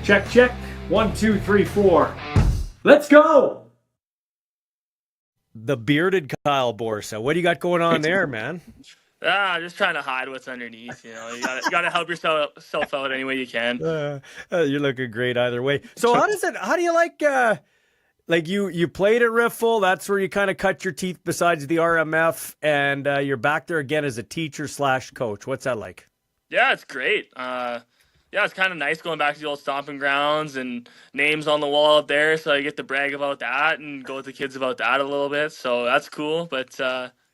Check, check. 1, 2, 3, 4. Let's go. The bearded Kyle Borsa. What do you got going on there, man? Just trying to hide what's underneath. You gotta help yourself out any way you can. Uh, you're looking great either way. So how do you like you played at Riffel? That's where you kind of cut your teeth besides the RMF, and you're back there again as a teacher slash coach. What's that like? Yeah, it's great. Yeah, it's kind of nice going back to the old stomping grounds and names on the wall up there. So I get to brag about that and go with the kids about that a little bit. So that's cool. But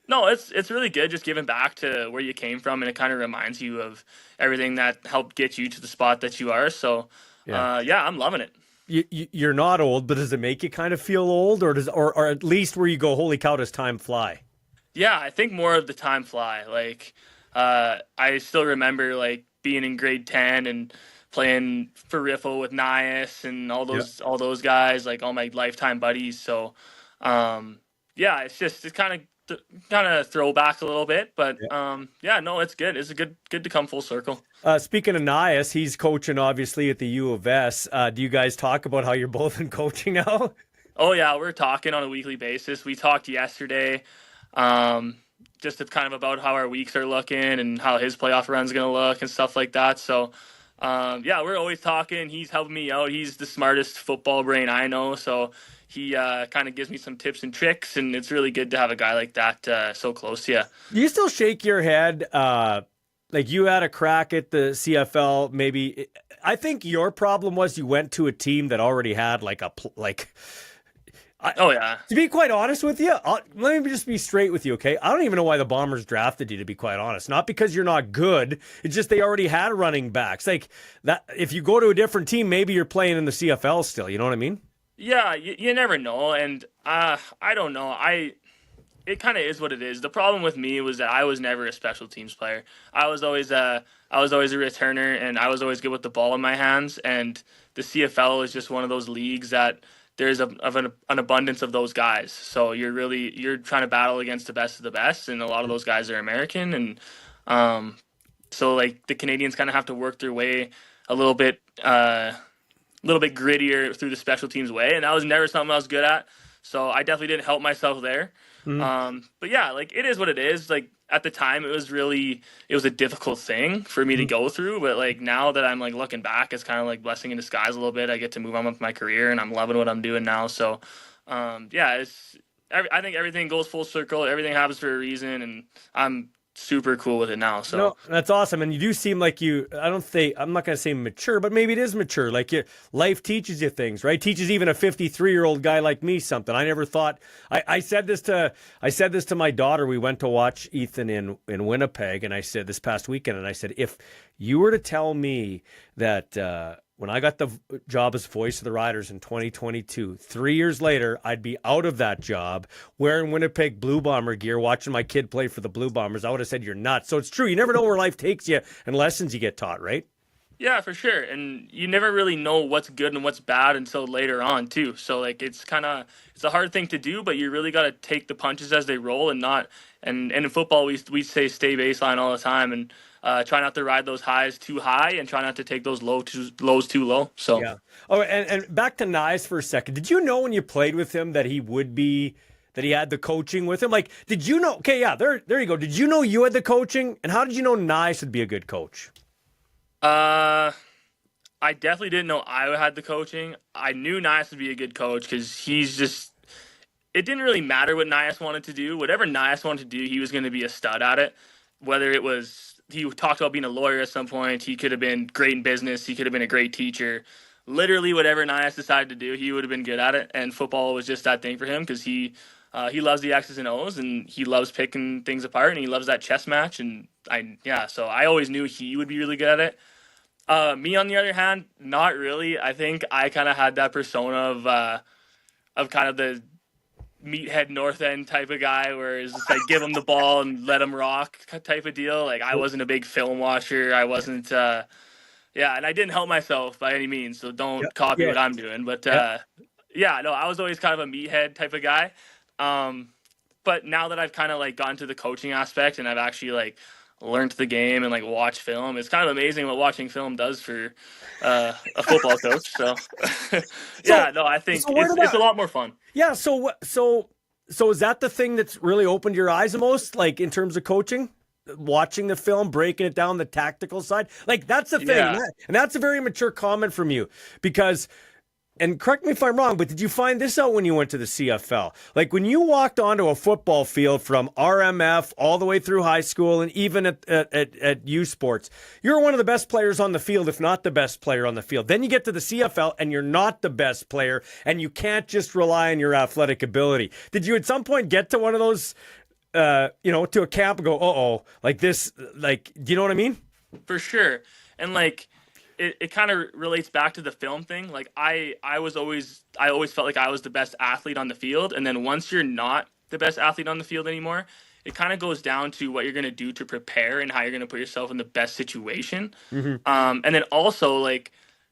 no, it's really good just giving back to where you came from, and it kind of reminds you of everything that helped get you to the spot that you are. So Yeah. yeah, I'm loving it. You're not old, but does it make you kind of feel old, or at least where you go, holy cow, does time fly? Yeah, I think more of the time fly. Like, I still remember like being in grade 10 and playing for Riffle with Nias and Yeah. all those guys, like all my lifetime buddies. So, yeah, it's kind of throwback a little bit, but yeah, no, it's good. It's a good to come full circle. Speaking of Nias, he's coaching obviously at the U of S. Do you guys talk about how you're both in coaching now? Oh yeah, we're talking on a weekly basis. We talked yesterday. Um, just kind of about how our weeks are looking and how his playoff run's going to look and stuff like that. So, yeah, we're always talking. He's helping me out. He's the smartest football brain I know. So he kind of gives me some tips and tricks, and it's really good to have a guy like that so close to you. Do you still shake your head? Like you had a crack at the CFL, maybe. I think your problem was you went to a team that already had Oh yeah. To be quite honest with you, let me just be straight with you, okay? I don't even know why the Bombers drafted you, to be quite honest. Not because you're not good. It's just they already had running backs. Like that, if you go to a different team, maybe you're playing in the CFL still. You know what I mean? Yeah, you never know, and I don't know. It kind of is what it is. The problem with me was that I was never a special teams player. I was always a returner, and I was always good with the ball in my hands. And the CFL is just one of those leagues that there's an abundance of those guys. So you're trying to battle against the best of the best, and a lot of those guys are American, and um, so like the Canadians kind of have to work their way a little bit grittier through the special teams way, and that was never something I was good at. So I definitely didn't help myself there. Mhm. But yeah, like it is what it is. Like at the time, it was a difficult thing for me to go through. But like now that I'm like looking back, it's kind of like blessing in disguise a little bit. I get to move on with my career, and I'm loving what I'm doing now. So yeah, I think everything goes full circle. Everything happens for a reason, and I'm super cool with it now. So No, that's awesome. And you do seem like I'm not going to say mature, but maybe it is mature. Like life teaches you things, right? Teaches even a 53-year-old guy like me something. I never thought, I said this to my daughter. We went to watch Ethan in Winnipeg, and I said this past weekend, and I said, if you were to tell me that, when I got the job as voice of the Riders in 2022, 3 years later, I'd be out of that job wearing Winnipeg Blue Bomber gear, watching my kid play for the Blue Bombers. I would have said, you're nuts. So it's true. You never know where life takes you and lessons you get taught, right? yeah, for sure. And you never really know what's good and what's bad until later on too. So like it's a hard thing to do, but you really got to take the punches as they roll and not and in football we say stay baseline all the time and try not to ride those highs too high and try not to take those lows too low. So Yeah. Oh, and back to Nyes for a second. Did you know when you played with him that that he had the coaching with him? Like, did you know? Okay, yeah, there you go. Did you know you had the coaching? And how did you know Nyes would be a good coach? uh I definitely didn't know I had the coaching. I knew Nias would be a good coach because he's just it didn't really matter what Nias wanted to do. Whatever Nias wanted to do, he was going to be a stud at it. Whether it was he talked about being a lawyer at some point, he could have been great in business, he could have been a great teacher. Literally, whatever Nias decided to do, he would have been good at it. And football was just that thing for him because he loves the X's and O's and he loves picking things apart and he loves that chess match. And so I always knew he would be really good at it. Me on the other hand, not really. I think I kind of had that persona of kind of the meathead north end type of guy where it's just like give him the ball and let him rock type of deal. Like I wasn't a big film watcher. I wasn't yeah, and I didn't help myself by any means, so Yeah, don't copy yeah, what I'm doing. But yeah. yeah, no, I was always kind of a meathead type of guy. Um but now that I've kind of like gotten to the coaching aspect and I've actually like learned the game and like watch film. It's kind of amazing what watching film does for a football coach. So So, yeah, no, I think so where did it's that? a lot more fun. Yeah. So is that the thing that's really opened your eyes the most, like in terms of coaching? Watching the film, breaking it down, the tactical side, like that's the thing, Yeah. and that's a very mature comment from you because. And correct me if I'm wrong, but did you find this out when you went to the CFL? Like when you walked onto a football field from RMF all the way through high school and even at U Sports, you're one of the best players on the field, if not the best player on the field. Then you get to the CFL and you're not the best player and you can't just rely on your athletic ability. Did you at some point get to one of those, to a camp and go, like this, like, do you know what I mean? For sure. And like it kind of relates back to the film thing. Like I always felt like I was the best athlete on the field, and then once you're not the best athlete on the field anymore, it kind of goes down to what you're going to do to prepare and how you're going to put yourself in the best situation. And then also like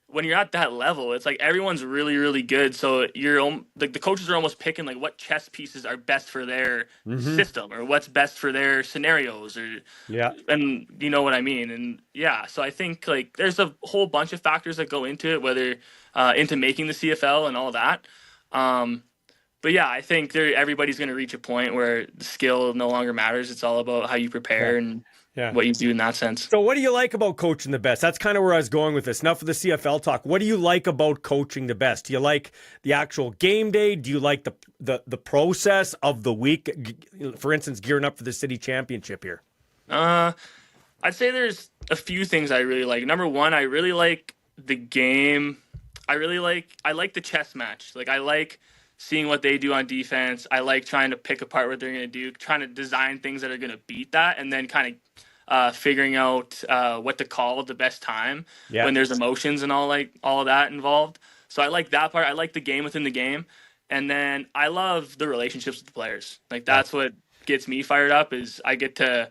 when you're at that level, it's like everyone's really, really good. So like the coaches are almost picking like what chess pieces are best for their system or what's best for their scenarios or Yeah. and you know what I mean. And yeah, so I think like there's a whole bunch of factors that go into it, whether into making the CFL and all that. But yeah, I think everybody's going to reach a point where the skill no longer matters. It's all about how you prepare and Yeah. what you do in that sense. So what do you like about coaching the best? That's kind of where I was going with this. Enough of the CFL talk. What do you like about coaching the best? Do you like the actual game day? Do you like the process of the week? For instance, gearing up for the city championship here. I'd say there's a few things I really like. Number one, I really like the game. I like the chess match. Like I like seeing what they do on defense. I like trying to pick apart what they're going to do, trying to design things that are going to beat that, and then kind of figuring out what to call at the best time when there's emotions and all of that involved. So I like that part. I like the game within the game, and then I love the relationships with the players. Like that's what gets me fired up. Is I get to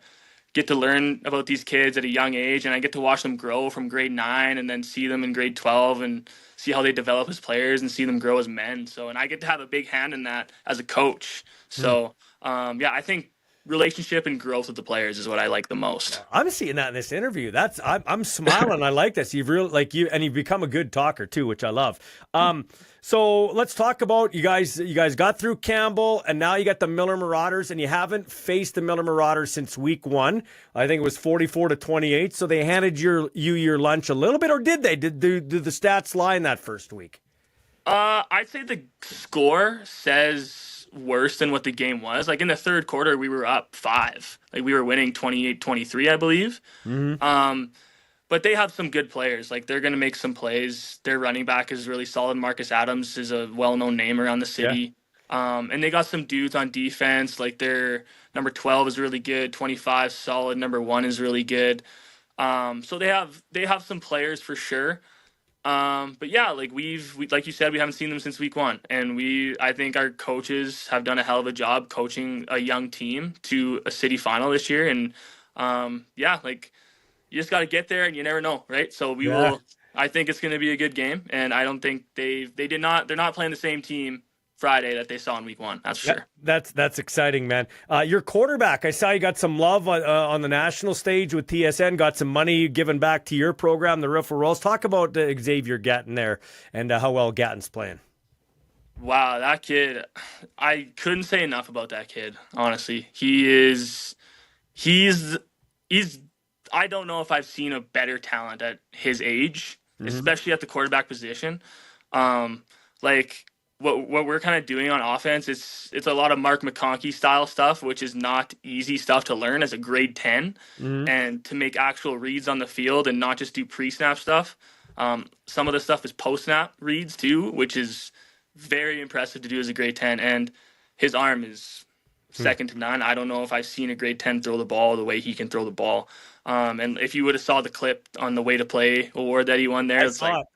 learn about these kids at a young age, and I get to watch them grow from grade 9 and then see them in grade 12 and see how they develop as players and see them grow as men. So, and I get to have a big hand in that as a coach. So, yeah, I think relationship and growth with the players is what I like the most. I'm seeing that in this interview. I'm smiling. I like this. You've become a good talker too, which I love. So let's talk about you guys. You guys got through Campbell, and now you got the Miller Marauders, and you haven't faced the Miller Marauders since week 1. I think it was 44-28. So they handed you your lunch a little bit, or did they? Did the stats lie in that first week? I'd say the score says worse than what the game was. Like in the third quarter, we were up 5. Like we were winning 28-23, I believe. But they have some good players. Like they're going to make some plays. Their running back is really solid. Marcus Adams is a well-known name around the city. And they got some dudes on defense. Like their number 12 is really good. 25 solid. Number 1 is really good. So they have some players for sure. But yeah, like we like you said, we haven't seen them since week 1, and I think our coaches have done a hell of a job coaching a young team to a city final this year. And yeah, like you just got to get there, and you never know, right? So we will. I think it's going to be a good game, and I don't think they're not playing the same team Friday that they saw in week 1. That's for sure. That's exciting, man. Your quarterback, I saw you got some love on the national stage with TSN, got some money given back to your program, the Riffel Rolls. Talk about Xavier Gatton there and how well Gatton's playing. Wow, that kid, I couldn't say enough about that kid, honestly. He's I don't know if I've seen a better talent at his age, especially at the quarterback position. Like what we're kind of doing on offense, it's a lot of Mark McConkey style stuff, which is not easy stuff to learn as a grade 10 and to make actual reads on the field and not just do pre-snap stuff. Some of the stuff is post-snap reads too, which is very impressive to do as a grade 10, and his arm is second to none. I don't know if I've seen a grade 10 throw the ball the way he can throw the ball. And if you would have saw the clip on the Way to Play award that he won there, it's like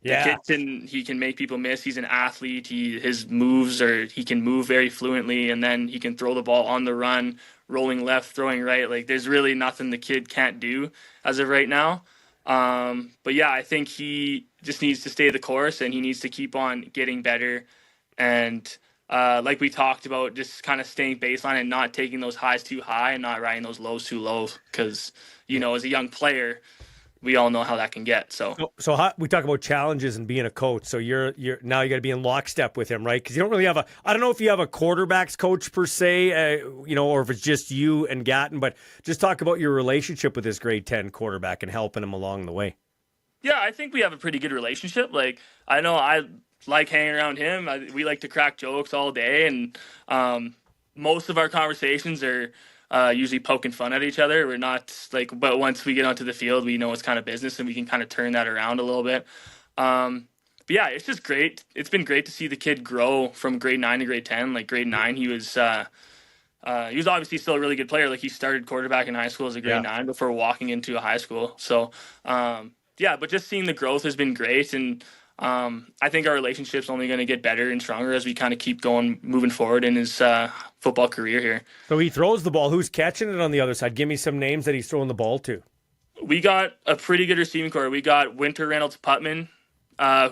the kid he can make people miss. He's an athlete. His moves he can move very fluently, and then he can throw the ball on the run, rolling left, throwing right. Like there's really nothing the kid can't do as of right now. But yeah, I think he just needs to stay the course, and he needs to keep on getting better. And like we talked about, just kind of staying baseline and not taking those highs too high and not riding those lows too low. Because, as a young player, we all know how that can get. So we talk about challenges and being a coach. So you're now you got to be in lockstep with him, right? Because you don't really have I don't know if you have a quarterbacks coach per se, or if it's just you and Gatton, but just talk about your relationship with this grade 10 quarterback and helping him along the way. Yeah, I think we have a pretty good relationship. Like, I know I like hanging around him. We like to crack jokes all day, and most of our conversations are usually poking fun at each other. We're not like, but once we get onto the field, we know it's kind of business, and we can kind of turn that around a little bit. But yeah, it's just great. It's been great to see the kid grow from grade 9 to grade 10. Like grade 9, he was obviously still a really good player. Like he started quarterback in high school as a grade 9 before walking into a high school. So yeah, but just seeing the growth has been great, and I think our relationship's only going to get better and stronger as we kind of keep moving forward in his football career here. So he throws the ball. Who's catching it on the other side? Give me some names that he's throwing the ball to. We got a pretty good receiving core. We got Winter Reynolds Putman,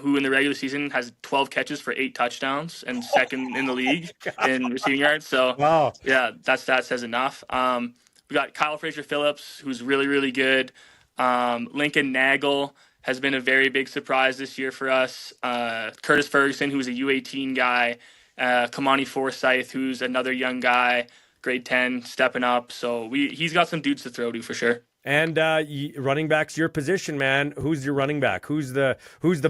who in the regular season has 12 catches for 8 touchdowns and second in the league in receiving yards. So, wow. Yeah, that says enough. We got Kyle Fraser Phillips, who's really, really good. Lincoln Nagel has been a very big surprise this year for us. Curtis Ferguson, who's a U18 guy. Kamani Forsyth, who's another young guy, grade 10, stepping up. So he's got some dudes to throw to for sure. And running back's your position, man. Who's your running back? Who's the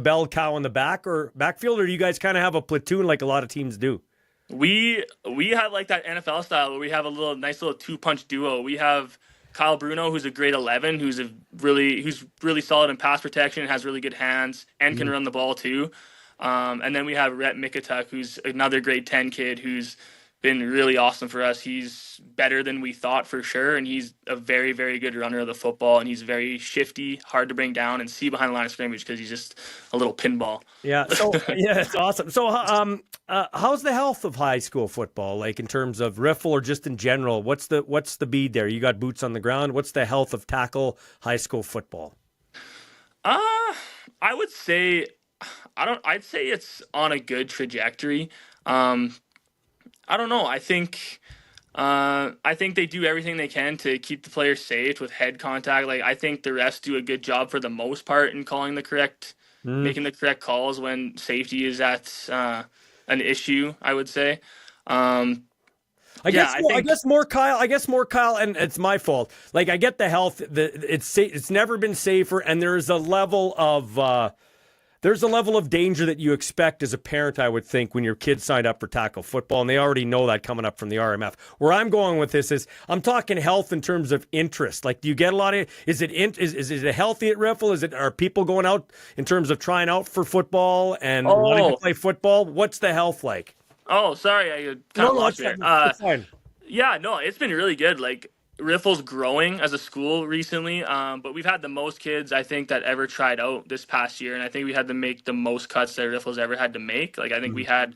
bell cow in the back or backfield, or do you guys kind of have a platoon like a lot of teams do? We have like that NFL style where we have a nice little 2-punch duo. We have Kyle Bruno, who's a grade 11, who's really solid in pass protection, has really good hands, and can run the ball too. And then we have Rhett Mikatuk, who's another grade 10 kid who's been really awesome for us. He's better than we thought for sure, and he's a very, very good runner of the football, and he's very shifty, hard to bring down and see behind the line of scrimmage because he's just a little pinball. Yeah, so yeah, it's awesome. So how's the health of high school football, like in terms of Riffel or just in general? What's the bead there? You got boots on the ground. What's the health of tackle high school football? I would say I'd say it's on a good trajectory. I don't know. I think they do everything they can to keep the players safe with head contact. Like I think the refs do a good job for the most part in making the correct calls when safety is at an issue, I would say. I guess more Kyle, and it's my fault. Like I get the health. It's never been safer, and there's a level of danger that you expect as a parent, I would think, when your kid signed up for tackle football, and they already know that coming up from the RMF. Where I'm going with this is I'm talking health in terms of interest. Like, do you get a lot of? Is it healthy at Riffel? Are people going out in terms of trying out for football and wanting to play football? What's the health like? Oh, sorry, I kind of lost you. It's fine. Yeah, no, it's been really good. Like Riffel's growing as a school recently, but we've had the most kids I think that ever tried out this past year, and I think we had to make the most cuts that Riffel's ever had to make. Like I think we had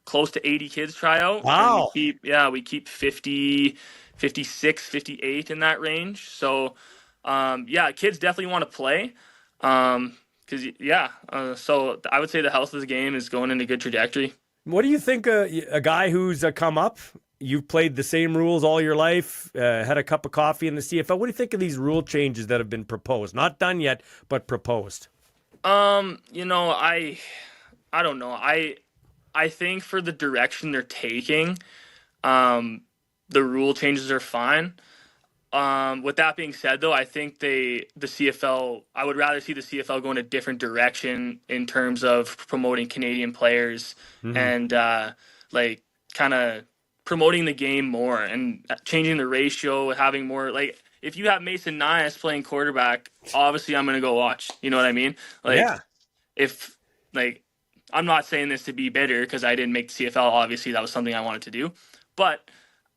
close to 80 kids try out. Wow. We keep 50, 56, 58 in that range. So kids definitely want to play. So I would say the health of the game is going in a good trajectory. What do you think a guy who's come up? You've played the same rules all your life, had a cup of coffee in the CFL. What do you think of these rule changes that have been proposed? Not done yet, but proposed. I don't know. I think for the direction they're taking, the rule changes are fine. With that being said, though, I think the CFL, I would rather see the CFL go in a different direction in terms of promoting Canadian players and kind of promoting the game more and changing the ratio, having more, like, if you have Mason Nias playing quarterback, obviously I'm going to go watch. You know what I mean? Like, if, like, I'm not saying this to be bitter because I didn't make the CFL. Obviously, that was something I wanted to do. But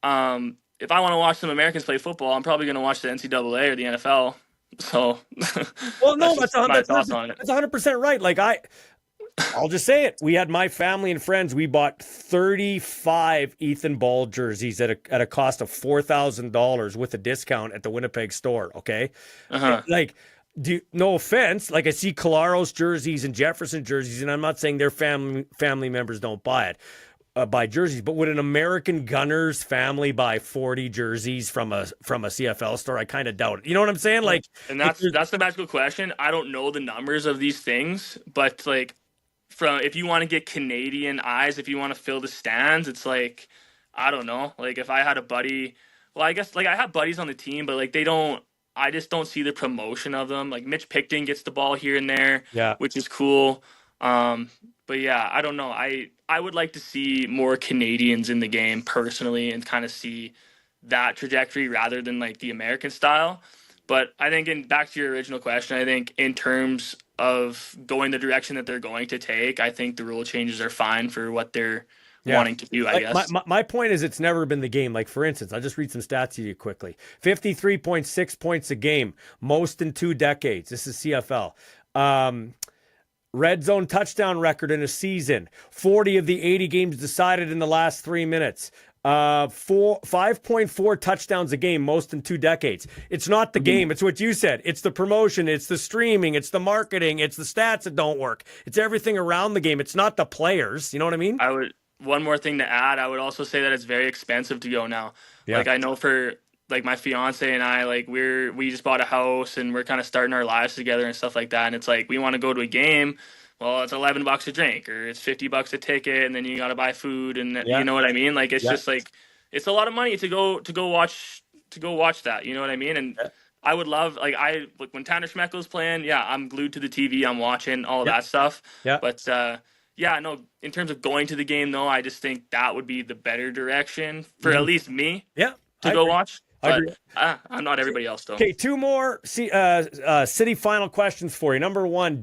if I want to watch some Americans play football, I'm probably going to watch the NCAA or the NFL. So, well, no, that's my thoughts on it. That's 100% right. Like I'll just say it. We had my family and friends. We bought 35 Ethan Ball jerseys at a cost of $4,000 with a discount at the Winnipeg store. Okay, like, no offense. Like I see Colaro's jerseys and Jefferson jerseys, and I'm not saying their family members don't buy it. buy jerseys, but would an American Gunners family buy 40 jerseys from a CFL store? I kind of doubt it. You know what I'm saying? Like, And that's the magical question. I don't know the numbers of these things, but like from if you want to get Canadian eyes, if you want to fill the stands, it's like I don't know. Like if I had a buddy, well, I guess like I have buddies on the team, but like they don't. I just don't see the promotion of them. Like Mitch Picton gets the ball here and there, yeah. which is cool. But yeah, I don't know. I would like to see more Canadians in the game personally and kind of see that trajectory rather than like the American style. But I think back to your original question, I think in terms of going the direction that they're going to take, I think the rule changes are fine for what they're wanting to do, I guess. My point is it's never been the game. Like, for instance, I'll just read some stats to you quickly. 53.6 points a game, most in 2 decades. This is CFL. Red zone touchdown record in a season. 40 of the 80 games decided in the last 3 minutes. 5.4 touchdowns a game, most in 2 decades. It's not the game. It's what you said. It's the promotion. It's the streaming. It's the marketing. It's the stats that don't work. It's everything around the game. It's not the players. You know what I mean? One more thing to add, I would also say that it's very expensive to go now. Yeah. Like I know for like my fiance and I, like we just bought a house and we're kind of starting our lives together and stuff like that. And it's like we want to go to a game. Well, it's $11 a drink or it's $50 a ticket, and then you got to buy food and you know what I mean. Like it's just like it's a lot of money to go watch that. You know what I mean? And I would love like when Tanner Schmeckel's playing. Yeah, I'm glued to the TV. I'm watching all of that stuff. Yeah, but yeah, no. In terms of going to the game, though, I just think that would be the better direction for at least me. Yeah, to go watch. But I'm not everybody else, though. Okay, 2 more city final questions for you. Number 1,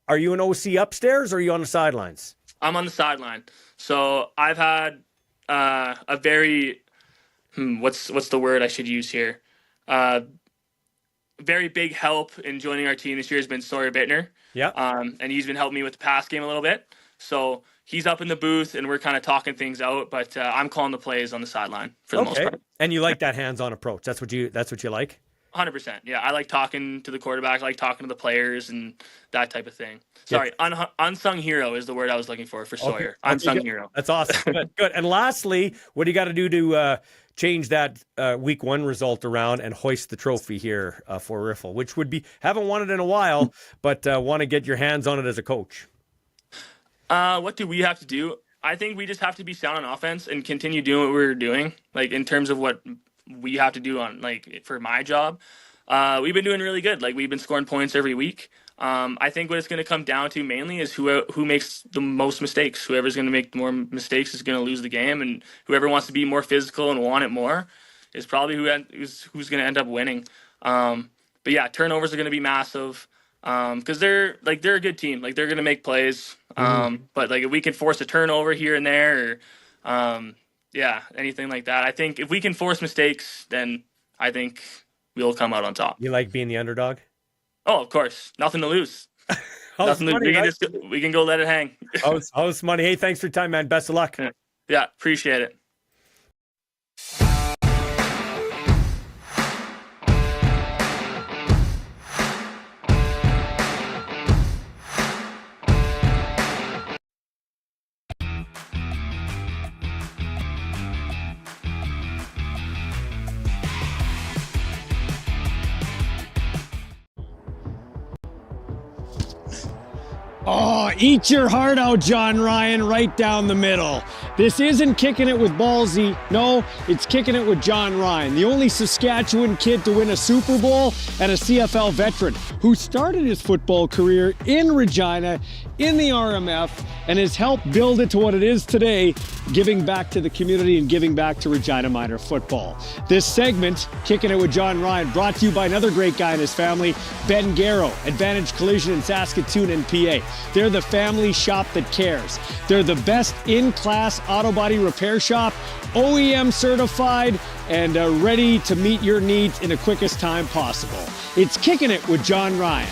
are you an OC upstairs or are you on the sidelines? I'm on the sideline. So I've had a very what's the word I should use here? Very big help in joining our team this year has been Sawyer Bittner. Yeah. And he's been helping me with the pass game a little bit. So he's up in the booth and we're kind of talking things out, but I'm calling the plays on the sideline for the most part. And you like that hands-on approach. That's what you like? 100%. Yeah, I like talking to the quarterback, I like talking to the players and that type of thing. Sorry, unsung hero is the word I was looking for Sawyer. Unsung hero. That's awesome. Good. And lastly, what do you got to do to change that week 1 result around and hoist the trophy here for Riffel, which would be, haven't won it in a while, but want to get your hands on it as a coach? What do we have to do? I think we just have to be sound on offense and continue doing what we're doing. Like in terms of what we have to do on like for my job, we've been doing really good. Like we've been scoring points every week. I think what it's going to come down to mainly is who makes the most mistakes. Whoever's going to make more mistakes is going to lose the game, and whoever wants to be more physical and want it more is probably who's going to end up winning. But yeah, turnovers are going to be massive. Because they're a good team. Like they're gonna make plays. But like if we can force a turnover here and there, or anything like that. I think if we can force mistakes, then I think we'll come out on top. You like being the underdog? Oh, of course. Nothing to lose. Nothing to lose. We can go let it hang. House money. Hey, thanks for your time, man. Best of luck. Yeah, appreciate it. Oh, eat your heart out, John Ryan, right down the middle. This isn't kicking it with Ballsy. No, it's kicking it with John Ryan, the only Saskatchewan kid to win a Super Bowl and a CFL veteran who started his football career in Regina, in the RMF, and has helped build it to what it is today, giving back to the community and giving back to Regina Minor football. This segment, Kicking It with John Ryan, brought to you by another great guy and his family, Ben Garrow, Advantage Collision in Saskatoon and PA. They're the family shop that cares. They're the best in-class auto body repair shop, OEM certified, and ready to meet your needs in the quickest time possible. It's Kicking It with John Ryan.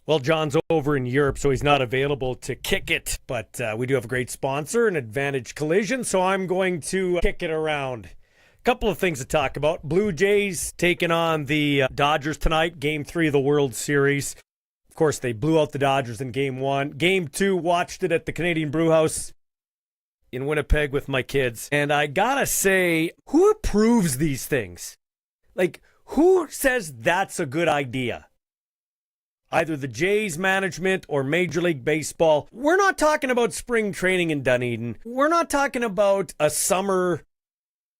Well, John's over in Europe, so he's not available to kick it, but we do have a great sponsor, an Advantage Collision, so I'm going to kick it around. Couple of things to talk about. Blue Jays taking on the Dodgers tonight, Game 3 of the World Series. Of course, they blew out the Dodgers in Game 1. Game 2, watched it at the Canadian Brewhouse in Winnipeg with my kids. And I gotta say, who approves these things? Like, who says that's a good idea? Either the Jays management or Major League Baseball. We're not talking about spring training in Dunedin. We're not talking about a summer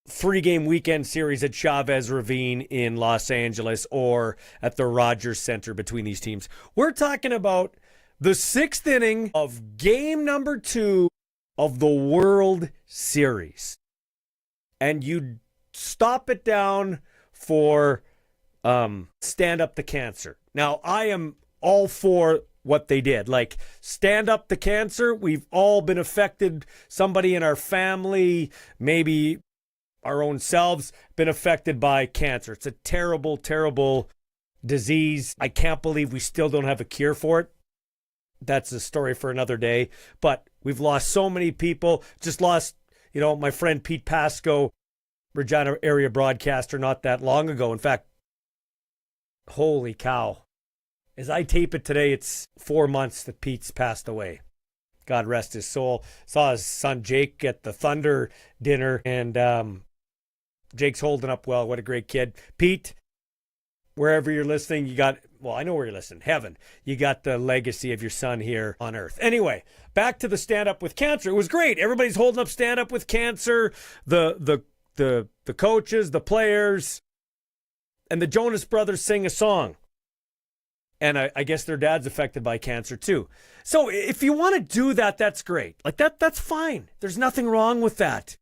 3-game weekend series at Chavez Ravine in Los Angeles or at the Rogers Center between these teams. We're talking about the 6th inning of game number 2 of the World Series. And you stop it down for Stand Up to Cancer. Now, I am all for what they did. Like, Stand Up to Cancer, we've all been affected. Somebody in our family, maybe our own selves, been affected by cancer. It's a terrible, terrible disease. I can't believe we still don't have a cure for it. That's a story for another day. But we've lost so many people. Just lost, my friend Pete Pasco, Regina area broadcaster, not that long ago. In fact, holy cow. As I tape it today, it's 4 months that Pete's passed away. God rest his soul. Saw his son Jake at the Thunder dinner, and Jake's holding up well. What a great kid. Pete, wherever you're listening, I know where you're listening, heaven. You got the legacy of your son here on earth. Anyway, back to the Stand Up with Cancer. It was great. Everybody's holding up Stand Up with Cancer. The coaches, the players, and the Jonas Brothers sing a song. And I guess their dad's affected by cancer too. So if you want to do that, that's great. Like that's fine. There's nothing wrong with that.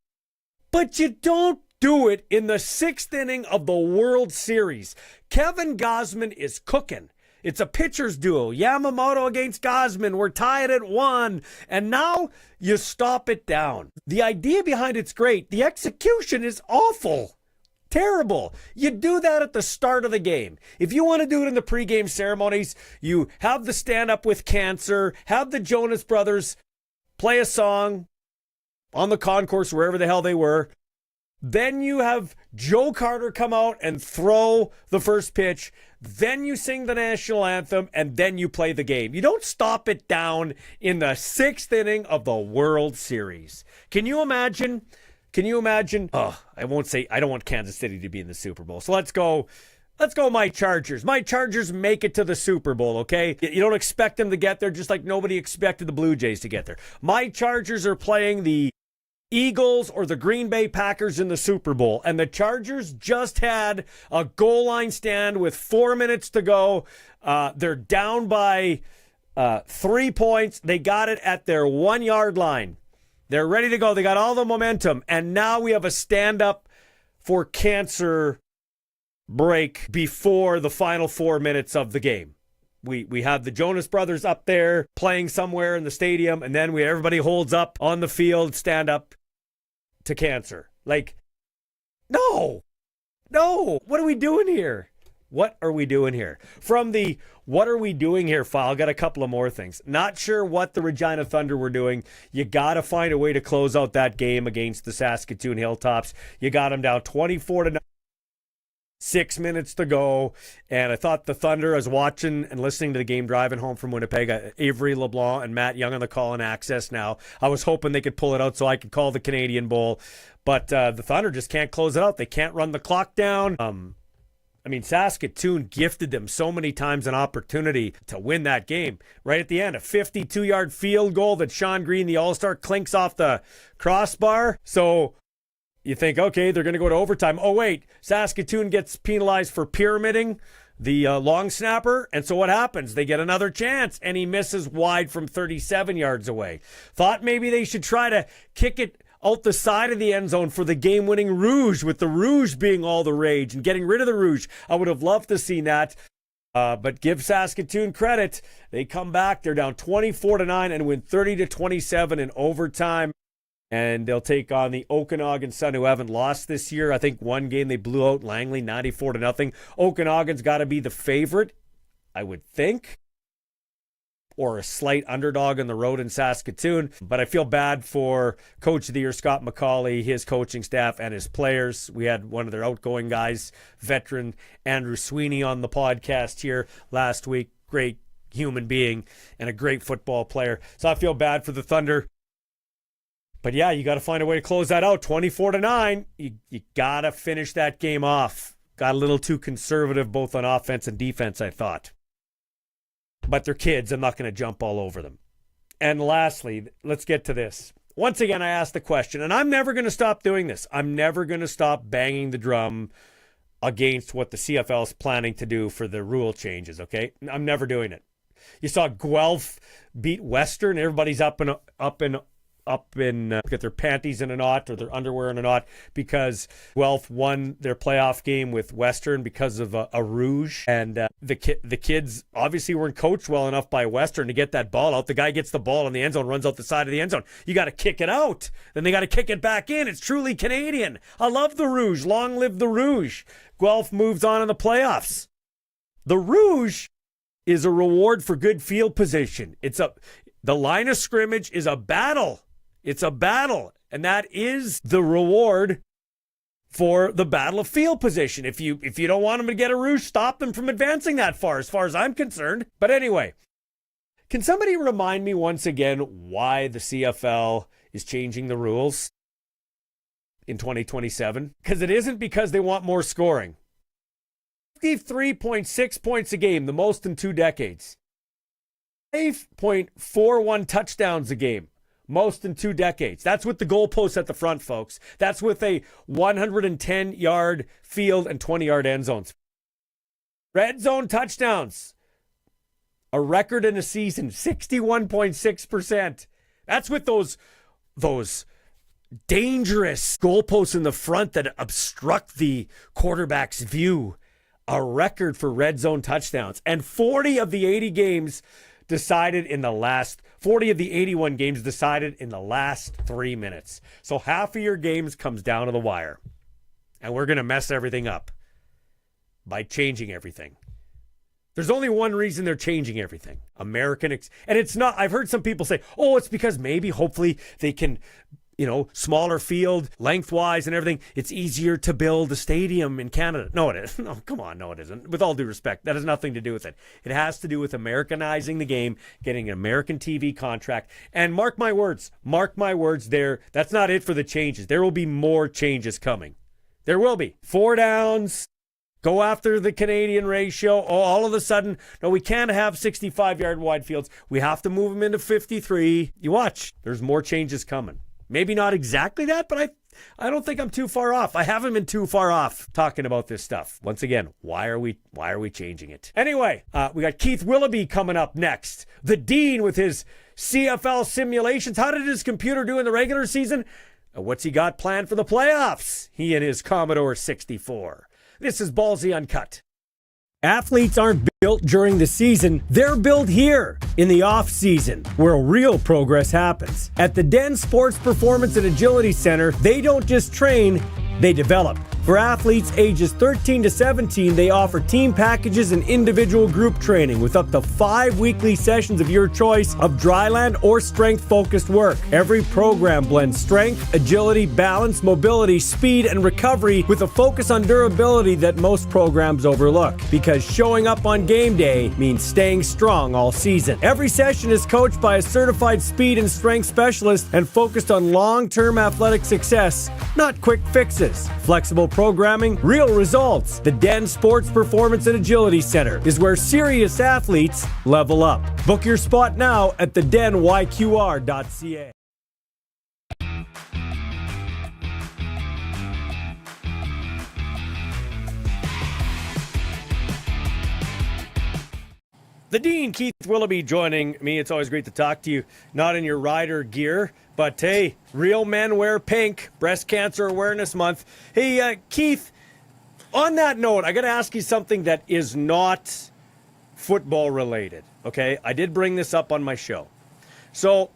But you don't do it in the 6th inning of the World Series. Kevin Gausman is cooking. It's a pitcher's duo. Yamamoto against Gausman. We're tied at 1. And now you stop it down. The idea behind it's great. The execution is awful. Terrible. You do that at the start of the game. If you want to do it in the pregame ceremonies, you have the Stand Up with Cancer, have the Jonas Brothers play a song on the concourse, wherever the hell they were. Then you have Joe Carter come out and throw the first pitch. Then you sing the national anthem, and then you play the game. You don't stop it down in the 6th inning of the World Series. Can you imagine? Oh, I don't want Kansas City to be in the Super Bowl. So let's go my Chargers. My Chargers make it to the Super Bowl, okay? You don't expect them to get there, just like nobody expected the Blue Jays to get there. My Chargers are playing the Eagles or the Green Bay Packers in the Super Bowl, and the Chargers just had a goal line stand with 4 minutes to go. They're down by 3 points. They got it at their 1-yard line. They're ready to go. They got all the momentum. And now we have a Stand Up for Cancer break before the final 4 minutes of the game. We have the Jonas Brothers up there playing somewhere in the stadium, and then everybody holds up on the field, Stand Up to Cancer. Like, no. What are we doing here? What are we doing here? From the what are we doing here file, got a couple of more things. Not sure what the Regina Thunder were doing. You got to find a way to close out that game against the Saskatoon Hilltops. You got them down 24-9. 6 minutes to go, and I thought the Thunder, I was watching and listening to the game driving home from Winnipeg. Avery LeBlanc and Matt Young on the call and access now. I was hoping they could pull it out so I could call the Canadian Bowl, but the Thunder just can't close it out. They can't run the clock down. Saskatoon gifted them so many times an opportunity to win that game. Right at the end, a 52-yard field goal that Sean Green, the All-Star, clinks off the crossbar. So you think, okay, they're going to go to overtime. Oh, wait, Saskatoon gets penalized for pyramiding the long snapper. And so what happens? They get another chance, and he misses wide from 37 yards away. Thought maybe they should try to kick it out the side of the end zone for the game-winning Rouge, with the Rouge being all the rage and getting rid of the Rouge. I would have loved to see that. But give Saskatoon credit. They come back. They're down 24-9 and win 30-27 in overtime. And they'll take on the Okanagan Sun, who haven't lost this year. I think one game they blew out Langley 94-0. Okanagan's got to be the favorite, I would think. or a slight underdog on the road in Saskatoon. But I feel bad for Coach of the Year Scott McCauley, his coaching staff, and his players. We had one of their outgoing guys, veteran Andrew Sweeney, on the podcast here last week. Great human being and a great football player. So I feel bad for the Thunder. But yeah, you got to find a way to close that out. 24-9. You got to finish that game off. Got a little too conservative both on offense and defense, I thought. But they're kids. I'm not going to jump all over them. And lastly, let's get to this. Once again, I asked the question, and I'm never going to stop doing this. I'm never going to stop banging the drum against what the CFL is planning to do for the rule changes, okay? I'm never doing it. You saw Guelph beat Western. Everybody's up in get their panties in a knot or their underwear in a knot because Guelph won their playoff game with Western because of a rouge. And the kids obviously weren't coached well enough by Western to get that ball out. The guy gets the ball in the end zone, runs out the side of the end zone. You got to kick it out. Then they got to kick it back in. It's truly Canadian. I love the rouge. Long live the rouge. Guelph moves on in the playoffs. The rouge is a reward for good field position. The line of scrimmage is a battle. It's a battle, and that is the reward for the battle of field position. If you don't want them to get a rouge, stop them from advancing that far as I'm concerned. But anyway, can somebody remind me once again why the CFL is changing the rules in 2027? Because it isn't because they want more scoring. 53.6 points a game, the most in 2 decades. 5.41 touchdowns a game. Most in 2 decades. That's with the goalposts at the front, folks. That's with a 110-yard field and 20-yard end zones. Red zone touchdowns. A record in a season, 61.6%. That's with those dangerous goalposts in the front that obstruct the quarterback's view. A record for red zone touchdowns. And 40 of the 80 games decided in the last 40 of the 81 games decided in the last 3 minutes. So half of your games comes down to the wire. And we're going to mess everything up by changing everything. There's only one reason they're changing everything. And it's not, I've heard some people say, oh, it's because maybe hopefully they can, smaller field, lengthwise and everything. It's easier to build a stadium in Canada. No, it isn't. No, come on. No, it isn't. With all due respect, that has nothing to do with it. It has to do with Americanizing the game, getting an American TV contract. And mark my words, that's not it for the changes. There will be more changes coming. There will be. 4 downs, go after the Canadian ratio. Oh, all of a sudden, no, we can't have 65-yard wide fields. We have to move them into 53. You watch. There's more changes coming. Maybe not exactly that, but I don't think I'm too far off. I haven't been too far off talking about this stuff. Once again, why are we changing it? Anyway, we got Keith Willoughby coming up next. The Dean with his CFL simulations. How did his computer do in the regular season? What's he got planned for the playoffs? He and his Commodore 64. This is Ballsy Uncut. Athletes aren't built during the season. They're built here in the off season where real progress happens. At the Den Sports Performance and Agility Center, they don't just train, they develop. For athletes ages 13 to 17, they offer team packages and individual group training with up to 5 weekly sessions of your choice of dryland or strength-focused work. Every program blends strength, agility, balance, mobility, speed, and recovery with a focus on durability that most programs overlook. Because showing up on game day means staying strong all season. Every session is coached by a certified speed and strength specialist and focused on long-term athletic success, not quick fixes. Flexible programming, real results. The Den Sports Performance and Agility Center is where serious athletes level up. Book your spot now at thedenyqr.ca. The Dean, Keith Willoughby, joining me. It's always great to talk to you. Not in your rider gear, but hey, real men wear pink. Breast Cancer Awareness Month. Hey, Keith, on that note, I got to ask you something that is not football related, okay? I did bring this up on my show. So,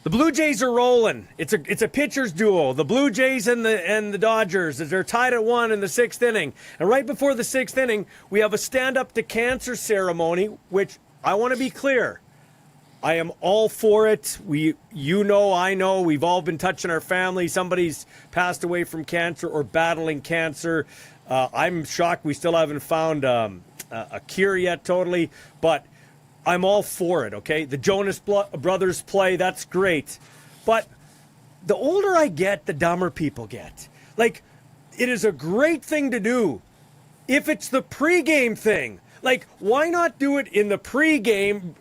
the Blue Jays are rolling. It's a pitcher's duo. The Blue Jays and the Dodgers. They're tied at 1 in the 6th inning. And right before the 6th inning, we have a stand up to cancer ceremony, which I want to be clear. I am all for it. I know, we've all been touching our family. Somebody's passed away from cancer or battling cancer. I'm shocked we still haven't found a cure yet totally, but I'm all for it, okay? The Jonas Brothers play, that's great. But the older I get, the dumber people get. Like, it is a great thing to do if it's the pregame thing. Like, why not do it in the pregame?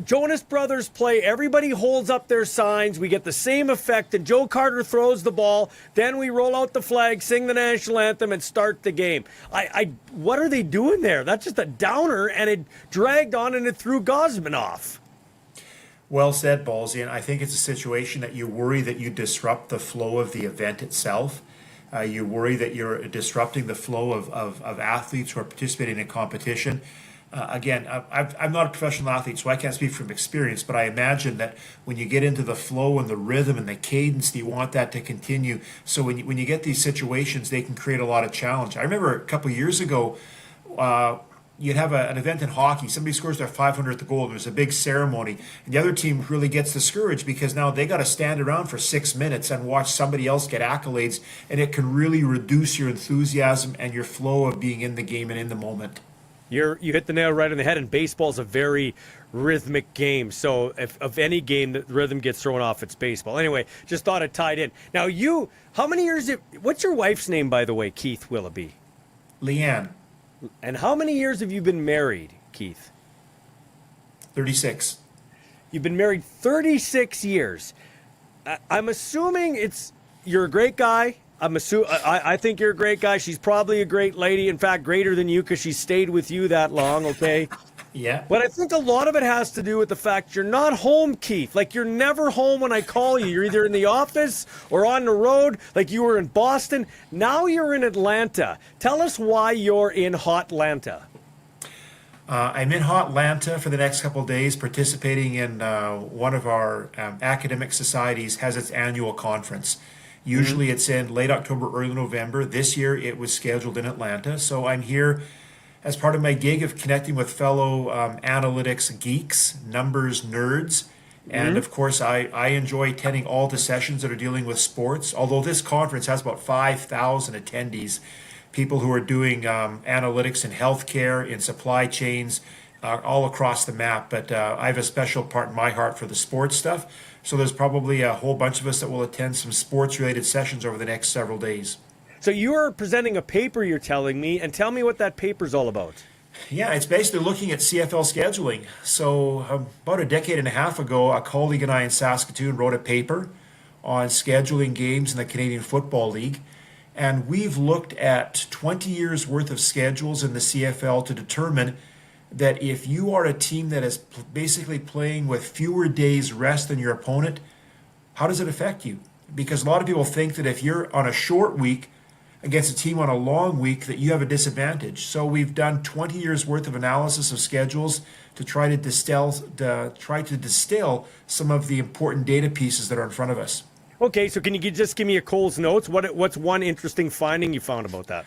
Jonas Brothers play, everybody holds up their signs, we get the same effect, and Joe Carter throws the ball, then we roll out the flag, sing the national anthem, and start the game. What are they doing there? That's just a downer, and it dragged on and it threw Gosman off. Well said, Ballsy, and I think it's a situation that you worry that you disrupt the flow of the event itself. You worry that you're disrupting the flow of athletes who are participating in competition. Again, I'm not a professional athlete, so I can't speak from experience, but I imagine that when you get into the flow and the rhythm and the cadence, you want that to continue. So when you get these situations, they can create a lot of challenge. I remember a couple of years ago, you'd have an event in hockey. Somebody scores their 500th goal. There's a big ceremony. And the other team really gets discouraged because now they got to stand around for 6 minutes and watch somebody else get accolades. And it can really reduce your enthusiasm and your flow of being in the game and in the moment. You hit the nail right on the head, and baseball's a very rhythmic game. So if of any game that rhythm gets thrown off, it's baseball. Anyway, just thought it tied in. Now how many years, what's your wife's name, by the way, Keith Willoughby? Leanne. And how many years have you been married, Keith? 36. You've been married 36 years. I'm assuming you're a great guy. I think you're a great guy. She's probably a great lady. In fact, greater than you because she stayed with you that long, okay? Yeah. But I think a lot of it has to do with the fact you're not home, Keith. Like, you're never home when I call you. You're either in the office or on the road, like you were in Boston. Now you're in Atlanta. Tell us why you're in Hotlanta. I'm in Hotlanta for the next couple of days, participating in one of our academic societies has its annual conference. Usually it's in late October, early November. This year it was scheduled in Atlanta. So I'm here as part of my gig of connecting with fellow analytics geeks, numbers nerds. And of course, I enjoy attending all the sessions that are dealing with sports. Although this conference has about 5,000 attendees, people who are doing analytics in healthcare, in supply chains, all across the map. But I have a special part in my heart for the sports stuff. So there's probably a whole bunch of us that will attend some sports-related sessions over the next several days. So you are presenting a paper, you're telling me, and tell me what that paper's all about. Yeah, it's basically looking at CFL scheduling. So about a decade and a half ago, a colleague and I in Saskatoon wrote a paper on scheduling games in the Canadian Football League. And we've looked at 20 years worth of schedules in the CFL to determine that if you are a team that is basically playing with fewer days rest than your opponent, how does it affect you? Because a lot of people think that if you're on a short week against a team on a long week, that you have a disadvantage. So we've done 20 years worth of analysis of schedules to try to distill some of the important data pieces that are in front of us. Okay, so can you just give me a Cole's Notes? What's one interesting finding you found about that?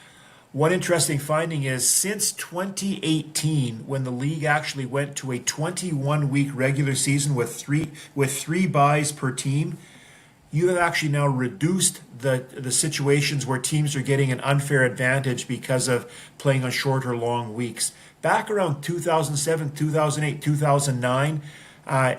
One interesting finding is since 2018, when the league actually went to a 21-week regular season with three byes per team, you have actually now reduced the situations where teams are getting an unfair advantage because of playing on short or long weeks. Back around 2007, 2008, 2009,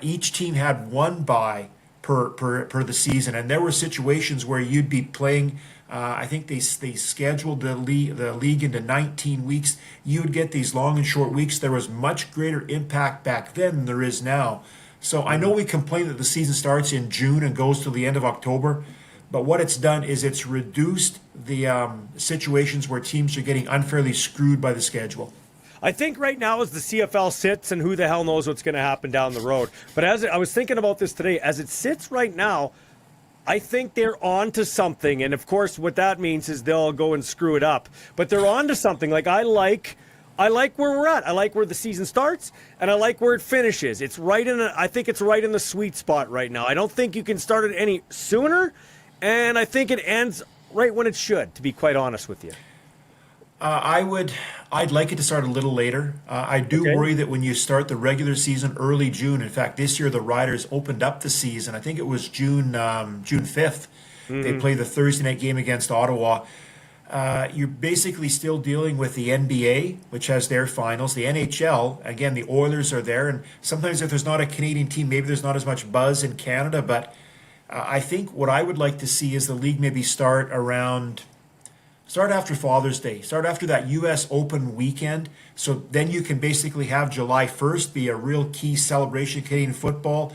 each team had one bye per the season, and there were situations where you'd be playing. I think they scheduled the league into 19 weeks. You would get these long and short weeks. There was much greater impact back then than there is now. So I know we complain that the season starts in June and goes to the end of October, but what it's done is it's reduced the situations where teams are getting unfairly screwed by the schedule. I think right now as the CFL sits, and who the hell knows what's going to happen down the road, but as I was thinking about this today, as it sits right now, I think they're on to something, and of course what that means is they'll go and screw it up. But they're on to something. Like I like where we're at. I like where the season starts, and I like where it finishes. It's right I think it's right in the sweet spot right now. I don't think you can start it any sooner, and I think it ends right when it should, to be quite honest with you. I'd like it to start a little later. I do Okay. worry that when you start the regular season early June, in fact, this year the Riders opened up the season. I think it was June 5th. They played the Thursday night game against Ottawa. You're basically still dealing with the NBA, which has their finals. The NHL, again, the Oilers are there, and sometimes if there's not a Canadian team, maybe there's not as much buzz in Canada. But I think what I would like to see is the league maybe start after Father's Day, start after that U.S. Open weekend. So then you can basically have July 1st be a real key celebration of Canadian football.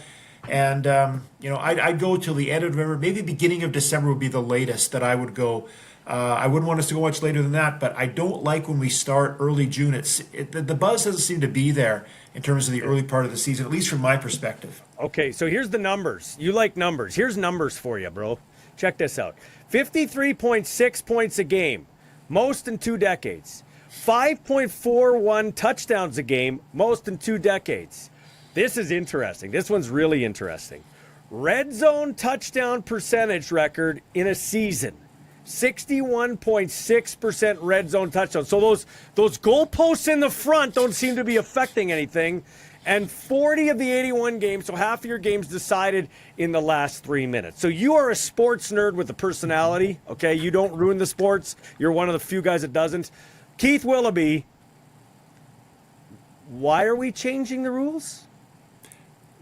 And, I'd go till the end of November, maybe beginning of December would be the latest that I would go. I wouldn't want us to go much later than that, but I don't like when we start early June. The buzz doesn't seem to be there in terms of the early part of the season, at least from my perspective. Okay, so here's the numbers. You like numbers. Here's numbers for you, bro. Check this out. 53.6 points a game, most in 2 decades. 5.41 touchdowns a game, most in 2 decades. This is interesting. This one's really interesting. Red zone touchdown percentage record in a season. 61.6% red zone touchdowns. So those goalposts in the front don't seem to be affecting anything. And 40 of the 81 games, so half of your games decided in the last 3 minutes. So you are a sports nerd with a personality, okay? You don't ruin the sports. You're one of the few guys that doesn't. Keith Willoughby, why are we changing the rules?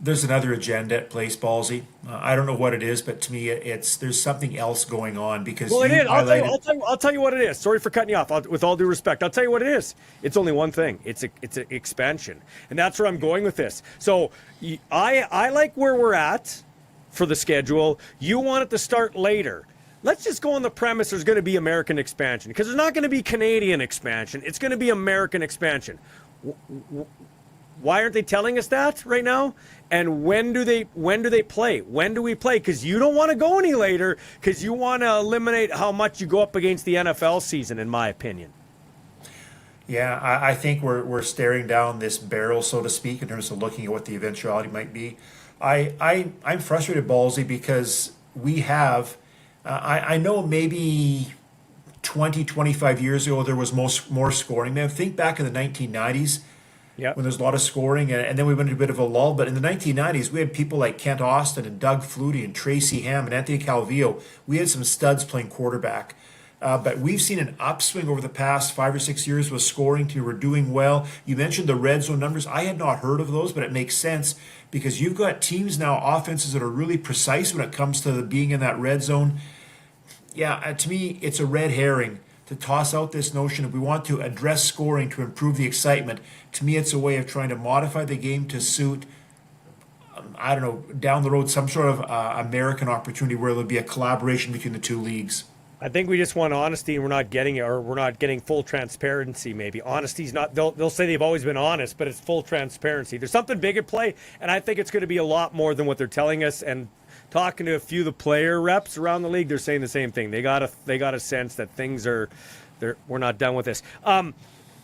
There's another agenda at place, Ballsy. I don't know what it is, but to me, there's something else going on because Well, it you is. highlighted. I'll tell you what it is. Sorry for cutting you off. With all due respect, I'll tell you what it is. It's only one thing. It's an expansion, and that's where I'm going with this. So I like where we're at for the schedule. You want it to start later. Let's just go on the premise there's going to be American expansion because there's not going to be Canadian expansion. It's going to be American expansion. Why aren't they telling us that right now? And when do they play? When do we play? Because you don't want to go any later because you want to eliminate how much you go up against the NFL season, in my opinion. Yeah, I think we're staring down this barrel, so to speak, in terms of looking at what the eventuality might be. I'm frustrated, Ballsy, because we have. I know maybe 20, 25 years ago there was more scoring. Man, think back in the 1990s. Yeah. When there's a lot of scoring, and then we went into a bit of a lull. But in the 1990s, we had people like Kent Austin and Doug Flutie and Tracy Ham and Anthony Calvillo. We had some studs playing quarterback. But we've seen an upswing over the past 5 or 6 years with scoring. We're doing well. You mentioned the red zone numbers. I had not heard of those, but it makes sense because you've got teams now, offenses that are really precise when it comes to being in that red zone. Yeah, to me, it's a red herring to toss out this notion if we want to address scoring to improve the excitement. To me, it's a way of trying to modify the game to suit, I don't know, down the road, some sort of American opportunity where there'll be a collaboration between the two leagues. I think we just want honesty, and we're not getting it, or we're not getting full transparency. Maybe honesty's not. They'll say they've always been honest, but it's full transparency. There's something big at play, and I think it's going to be a lot more than what they're telling us. And talking to a few of the player reps around the league, they're saying the same thing. They got a sense that things are, we're not done with this.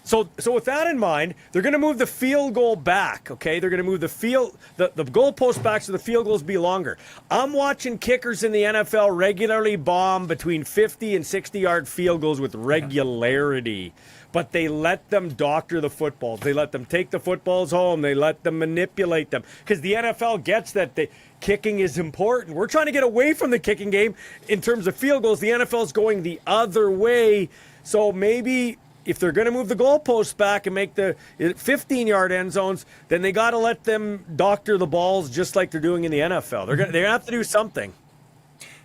So with that in mind, they're going to move the field goal back, okay? They're going to move the goalpost back so the field goals be longer. I'm watching kickers in the NFL regularly bomb between 50 and 60-yard field goals with regularity. But they let them doctor the footballs. They let them take the footballs home. They let them manipulate them. Because the NFL gets that kicking is important. We're trying to get away from the kicking game in terms of field goals. The NFL is going the other way. So maybe if they're going to move the goalposts back and make the 15-yard end zones, then they got to let them doctor the balls just like they're doing in the NFL. They're going to have to do something.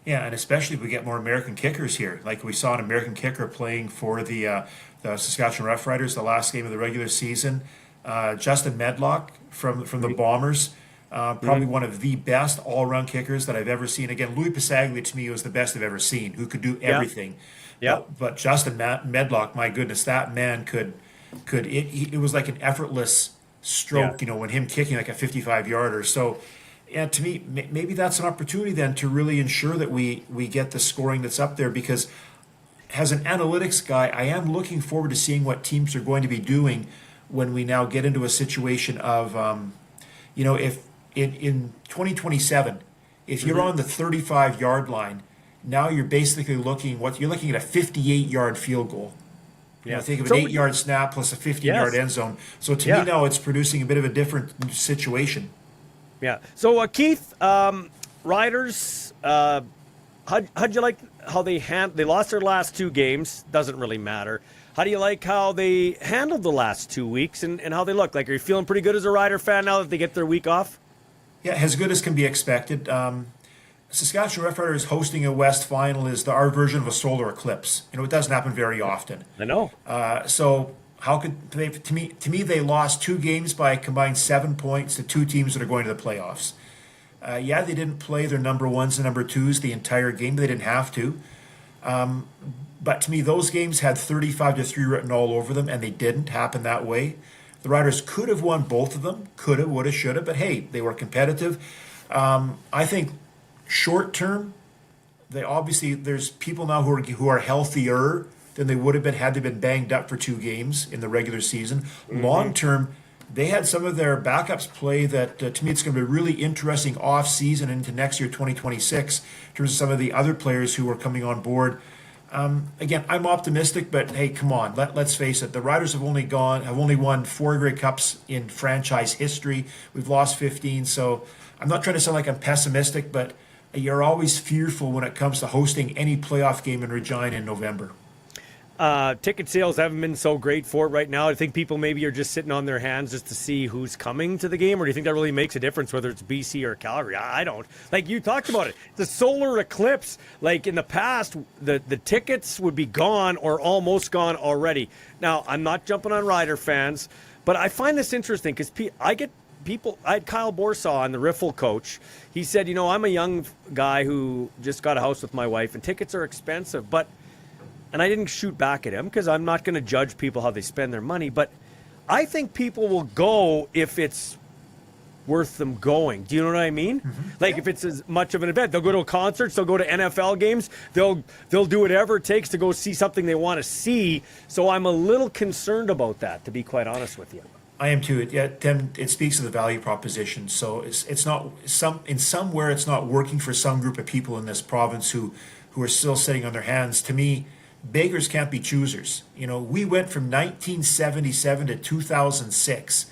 Yeah, and especially if we get more American kickers here. Like we saw an American kicker playing for the Saskatchewan Roughriders the last game of the regular season. Justin Medlock from the Bombers, probably one of the best all-around kickers that I've ever seen. Again, Louis Pasaglia to me was the best I've ever seen, who could do everything. Yeah. But Justin Medlock, my goodness, that man it was like an effortless stroke, when him kicking like a 55-yarder. So, yeah, to me, maybe that's an opportunity then to really ensure that we get the scoring that's up there, because as an analytics guy, I am looking forward to seeing what teams are going to be doing when we now get into a situation of, if in 2027, if you're on the 35-yard line, now you're basically looking at a 58-yard field goal. Think of So an 8-yard snap plus a 15-yard end zone. So to me now it's producing a bit of a different situation. Yeah. So Keith, Riders, how'd you like how they lost their last 2 games? Doesn't really matter. How do you like how they handled the last 2 weeks and how they look? Like, are you feeling pretty good as a Rider fan now that they get their week off? Yeah, as good as can be expected. Saskatchewan Roughriders hosting a West final is our version of a solar eclipse. It doesn't happen very often. I know. So how could they? To me, they lost 2 games by a combined 7 points to 2 teams that are going to the playoffs. They didn't play their number 1s and number 2s the entire game. They didn't have to. But to me, those games had 35-3 written all over them, and they didn't happen that way. The Riders could have won both of them. Could have, would have, should have. But hey, they were competitive. I think short term, there's people now who are healthier than they would have been had they been banged up for 2 games in the regular season. Mm-hmm. Long term, they had some of their backups play that to me it's going to be a really interesting off season into next year 2026 in terms of some of the other players who are coming on board. Again, I'm optimistic, but hey, come on, let's face it. The Riders have only won 4 Grey Cups in franchise history. We've lost 15, so I'm not trying to sound like I'm pessimistic, but you're always fearful when it comes to hosting any playoff game in Regina in November. Ticket sales haven't been so great for it right now. I think people maybe are just sitting on their hands just to see who's coming to the game, or do you think that really makes a difference whether it's BC or Calgary? I don't. Like you talked about it, the solar eclipse, like in the past, the tickets would be gone or almost gone already. Now, I'm not jumping on Rider fans, but I find this interesting because I had Kyle Borsa on, the Riffel coach. He said, I'm a young guy who just got a house with my wife and tickets are expensive, and I didn't shoot back at him because I'm not going to judge people how they spend their money, but I think people will go if it's worth them going. Do you know what I mean? Mm-hmm. Like if it's as much of an event, they'll go to concerts, they'll go to NFL games, they'll do whatever it takes to go see something they want to see. So I'm a little concerned about that, to be quite honest with you. I am too. It speaks to the value proposition. So it's not somewhere it's not working for some group of people in this province who are still sitting on their hands. To me, beggars can't be choosers. We went from 1977 to 2006.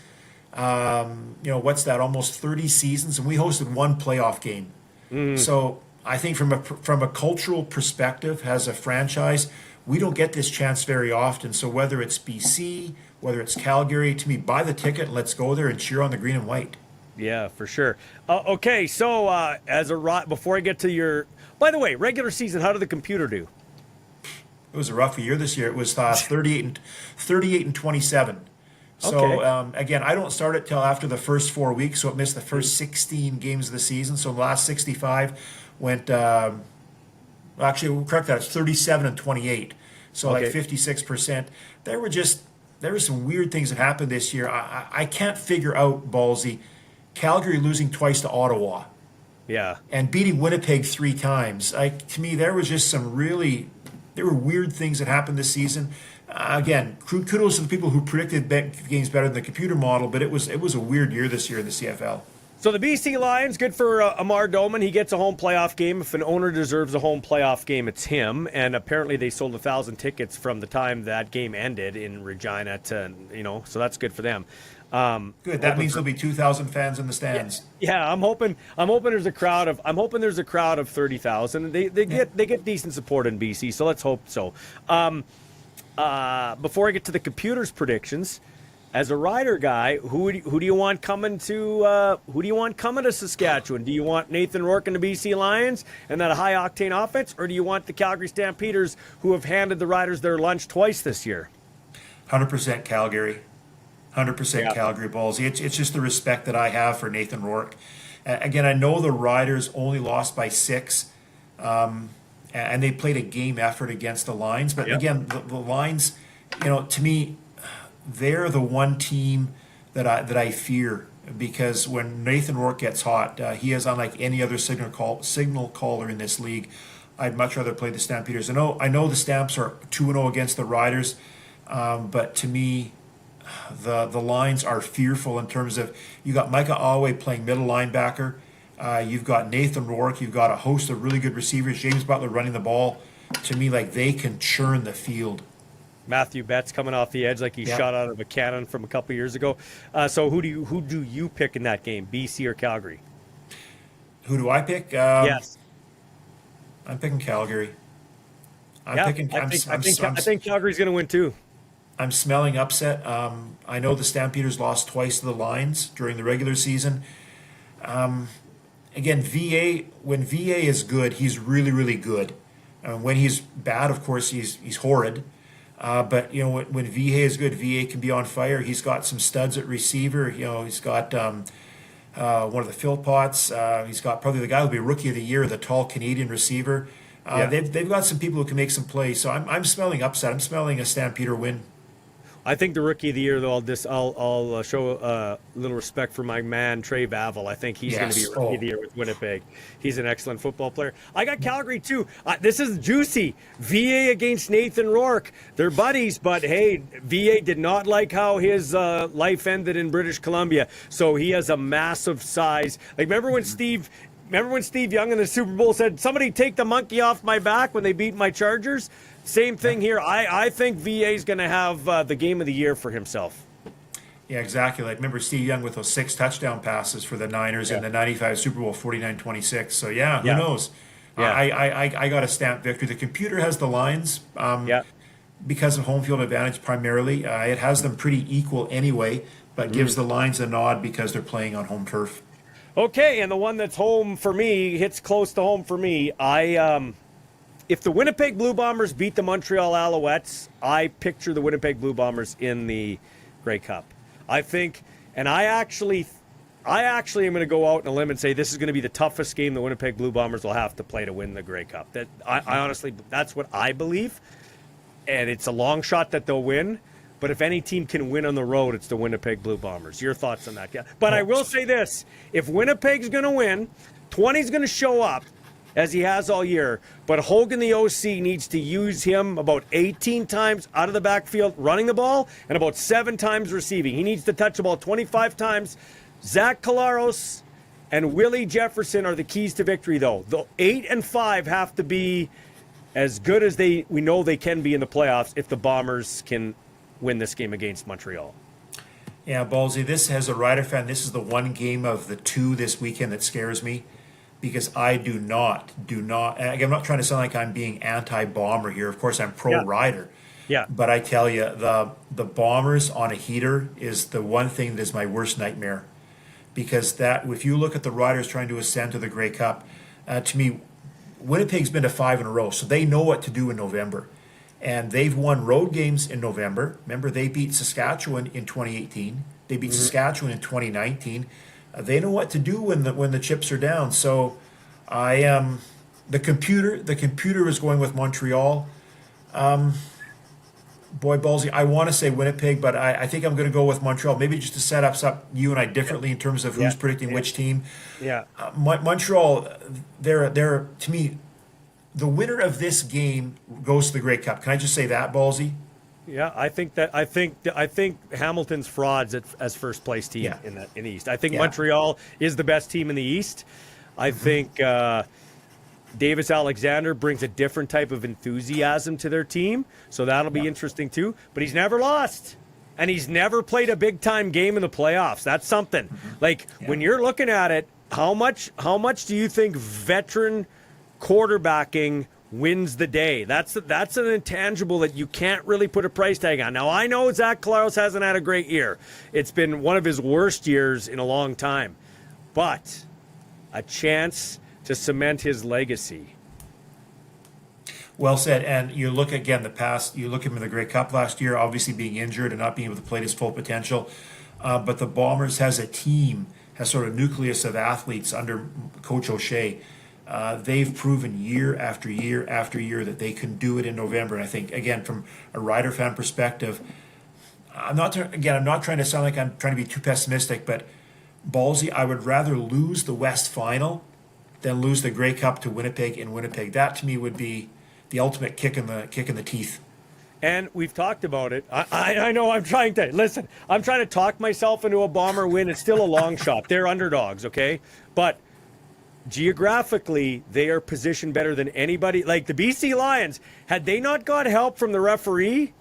What's that? Almost 30 seasons, and we hosted 1 playoff game. Mm. So I think from a cultural perspective, as a franchise, we don't get this chance very often. So whether it's BC, whether it's Calgary, to me, buy the ticket and let's go there and cheer on the green and white. Yeah, for sure. Okay, so before I get to your, by the way, regular season, how did the computer do? It was a rough year this year. It was 38 and 27. So okay. Again, I don't start it till after the first 4 weeks, so it missed the first 16 games of the season. So the last 65 went. Actually, we'll correct that. It's 37 and 28. So okay. Like 56%. There were some weird things that happened this year. I can't figure out, Ballsy, Calgary losing twice to Ottawa. Yeah. And beating Winnipeg 3 times. To me, there was just there were weird things that happened this season. Again, kudos to the people who predicted games better than the computer model, but it was a weird year this year in the CFL. So the BC Lions, good for Amar Doman. He gets a home playoff game. If an owner deserves a home playoff game, it's him. And apparently they sold 1,000 tickets from the time that game ended in Regina to, so that's good for them. Good. That means there'll be 2,000 fans in the stands. Yeah, I'm hoping there's a crowd of 30,000. They get decent support in BC, so let's hope so. Before I get to the computer's predictions, as a Rider guy, who do you want coming to Saskatchewan? Do you want Nathan Rourke and the BC Lions and that high octane offense, or do you want the Calgary Stampeders who have handed the Riders their lunch twice this year? 100% Calgary. 100% Yeah. Calgary Ballsy. It's just the respect that I have for Nathan Rourke. Again, I know the Riders only lost by 6, and they played a game effort against the Lions. But again, the Lions, to me, they're the one team that I fear, because when Nathan Rourke gets hot, he is unlike any other signal caller in this league. I'd much rather play the Stampeders. I know the Stamps are 2-0 against the Riders, but to me, the lines are fearful in terms of you got Micah Alway playing middle linebacker, you've got Nathan Rourke, you've got a host of really good receivers, James Butler running the ball. To me, like, they can churn the field. Matthew Betts coming off the edge like he shot out of a cannon from a couple years ago. So who do you pick in that game, BC or Calgary? Who do I pick? Yes. I'm picking Calgary. I think Calgary's going to win too. I'm smelling upset. I know the Stampeders lost twice to the Lions during the regular season. Again, when VA is good, he's really, really good. When he's bad, of course, he's horrid. But when VA is good, VA can be on fire. He's got some studs at receiver. He's got one of the Philpotts. He's got probably the guy who'll be Rookie of the Year, the tall Canadian receiver. They've got some people who can make some plays. So I'm smelling upset. I'm smelling a Stampeder win. I think the Rookie of the Year, though, I'll show a little respect for my man, Trey Vavel. I think he's going to be a Rookie of the Year with Winnipeg. He's an excellent football player. I got Calgary, too. This is juicy. VA against Nathan Rourke. They're buddies, but, hey, VA did not like how his life ended in British Columbia, so he has a massive size. Like, remember when Steve Young in the Super Bowl said, somebody take the monkey off my back when they beat my Chargers? Same thing here. I think VA is going to have the game of the year for himself. Yeah, exactly. Like, remember Steve Young with those 6 touchdown passes for the Niners in the 95 Super Bowl, 49-26. So, who knows? Yeah. I got a stamp victory. The computer has the lines because of home field advantage primarily. It has them pretty equal anyway, but gives the lines a nod because they're playing on home turf. Okay, and the one that's home for me, hits close to home for me, if the Winnipeg Blue Bombers beat the Montreal Alouettes, I picture the Winnipeg Blue Bombers in the Grey Cup. I think, and I actually am going to go out on a limb and say this is going to be the toughest game the Winnipeg Blue Bombers will have to play to win the Grey Cup. I honestly, that's what I believe, and it's a long shot that they'll win. But if any team can win on the road, it's the Winnipeg Blue Bombers. Your thoughts on that? Yeah. But I will say this: if Winnipeg's going to win, 20's going to show up, as he has all year. But Hogan, the OC, needs to use him about 18 times out of the backfield running the ball and about 7 times receiving. He needs to touch the ball 25 times. Zach Collaros and Willie Jefferson are the keys to victory, though. The 8 and 5 have to be as good as we know they can be in the playoffs if the Bombers can win this game against Montreal. Yeah, Ballsy, this as a Rider fan, this is the one game of the 2 this weekend that scares me. Because I do not, and I'm not trying to sound like I'm being anti-Bomber here. Of course, I'm pro-Rider. Yeah. But I tell you, the Bombers on a heater is the one thing that is my worst nightmare. Because that, if you look at the Riders trying to ascend to the Grey Cup, to me, Winnipeg's been to 5 in a row, so they know what to do in November. And they've won road games in November. Remember, they beat Saskatchewan in 2018. They beat Saskatchewan in 2019. They know what to do when the chips are down. So, the computer is going with Montreal. Boy, Ballsy, I want to say Winnipeg, but I think I'm going to go with Montreal. Maybe just to set up you and I differently in terms of who's predicting which team. Yeah. Montreal, they're to me, the winner of this game goes to the Grey Cup. Can I just say that, Ballsy? Yeah, I think Hamilton's frauds as first place team in the East. I think Montreal is the best team in the East. I think Davis Alexander brings a different type of enthusiasm to their team, so that'll be interesting too. But he's never lost, and he's never played a big time game in the playoffs. That's something. When you're looking at it, how much do you think veteran quarterbacking wins the day? That's an intangible that you can't really put a price tag on. Now, I know Zach Collaros hasn't had a great year. It's been one of his worst years in a long time. But a chance to cement his legacy. Well said. And you look again the past. You look at him in the Grey Cup last year, obviously being injured and not being able to play his full potential. But the Bombers has a team, has sort of nucleus of athletes under Coach O'Shea. They've proven year after year after year that they can do it in November. And I think, again, from a Rider fan perspective, I'm not trying to sound like I'm trying to be too pessimistic, but Ballsy, I would rather lose the West Final than lose the Grey Cup to Winnipeg in Winnipeg. That to me would be the ultimate kick in the teeth. And we've talked about it. I know I'm trying to talk myself into a Bomber win. It's still a long shot. They're underdogs, okay? But geographically, they are positioned better than anybody. Like the BC Lions, had they not got help from the referee,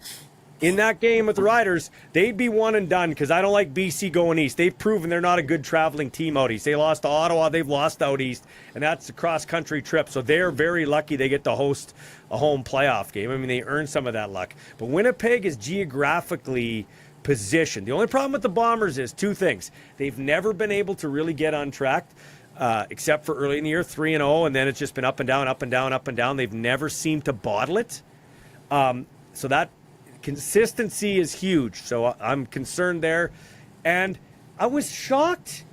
in that game with the Riders, they'd be one and done because I don't like BC going east. They've proven they're not a good traveling team out east. They lost to Ottawa, they've lost out east, and that's a cross-country trip. So they're very lucky they get to host a home playoff game. I mean, they earn some of that luck. But Winnipeg is geographically positioned. The only problem with the Bombers is two things. They've never been able to really get on track, except for early in the year, 3-0, and then it's just been up and down, up and down, up and down. They've never seemed to bottle it. So that consistency is huge. So I'm concerned there. And I was shocked.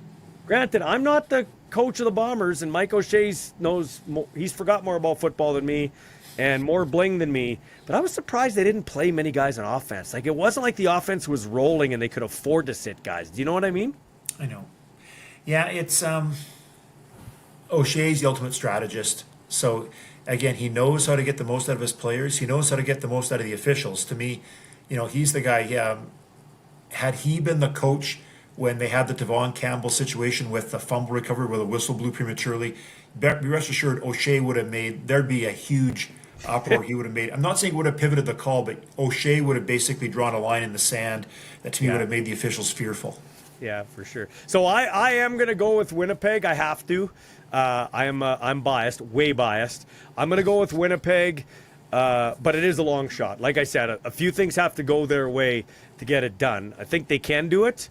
Granted, I'm not the coach of the Bombers, and Mike O'Shea knows more, he's forgot more about football than me and more bling than me. But I was surprised they didn't play many guys on offense. Like, it wasn't like the offense was rolling and they could afford to sit guys. Do you know what I mean? I know. Yeah, it's O'Shea's the ultimate strategist. So again, he knows how to get the most out of his players. He knows how to get the most out of the officials. To me, he's the guy. Had he been the coach when they had the Devon Campbell situation with the fumble recovery where the whistle blew prematurely, be rest assured O'Shea would have there'd be a huge uproar he would have made. I'm not saying he would have pivoted the call, but O'Shea would have basically drawn a line in the sand that to me would have made the officials fearful. Yeah, for sure. So I am going to go with Winnipeg. I have to. I'm biased, way biased. I'm going to go with Winnipeg, but it is a long shot. Like I said, a few things have to go their way to get it done. I think they can do it,